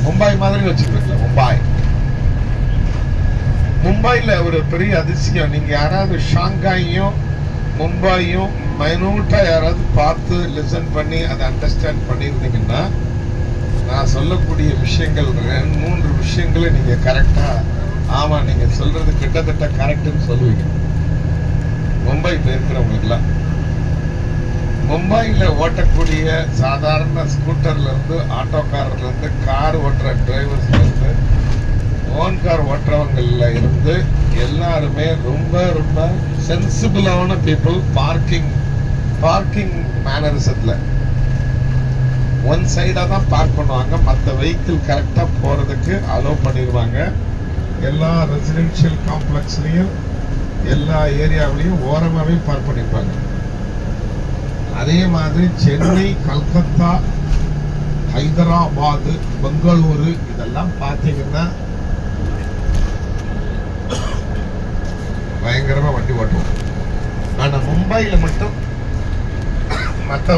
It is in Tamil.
மும்பை மாதிரி வச்சுக்கல. மும்பைல ஒரு பெரிய அதிசயம், நீங்க யாராவது ஷாங்காயும் மும்பையும் மைனூட்டா யாராவது பார்த்து லிசன் பண்ணி அதை அண்டர்ஸ்டாண்ட் பண்ணியிருந்தீங்கன்னா, நான் சொல்லக்கூடிய விஷயங்கள் 2-3 விஷயங்களை நீங்க கரெக்டா, ஆமா நீங்க சொல்றது கிட்டத்தட்ட கரெக்ட்னு சொல்லுவீங்க. மும்பை போயிருக்கிறவங்களுக்குலாம் மும்பைல ஓட்டக்கூடிய சாதாரண ஸ்கூட்டர்ல இருந்து, ஆட்டோக்காரர்ல இருந்து, கார் ஓட்டுற டிரைவர்ஸ்ல இருந்து, ஓன் கார் ஓட்டுறவங்கள்ல இருந்து எல்லாருமே ரொம்ப ரொம்ப சென்சிபிளான பீப்புள். பார்க்கிங் மேனரிசத்துல ஒன் சைடா தான் பார்க் பண்ணுவாங்க. மற்ற வெஹிக்கிள் கரெக்டா போறதுக்கு அலோவ் பண்ணிடுவாங்க. எல்லா ரெசிடென்ஷியல் காம்ப்ளெக்ஸ்லயும் எல்லா ஏரியாவிலையும் ஓரமாவே பார்க் பண்ணிருப்பாங்க. அதே மாதிரி சென்னை, கல்கத்தா, ஹைதராபாத், பெங்களூரு இதெல்லாம் பார்த்தீங்கன்னா பயங்கரமா வண்டி ஓட்டுவோம். ஆனா மும்பையில மட்டும் மற்ற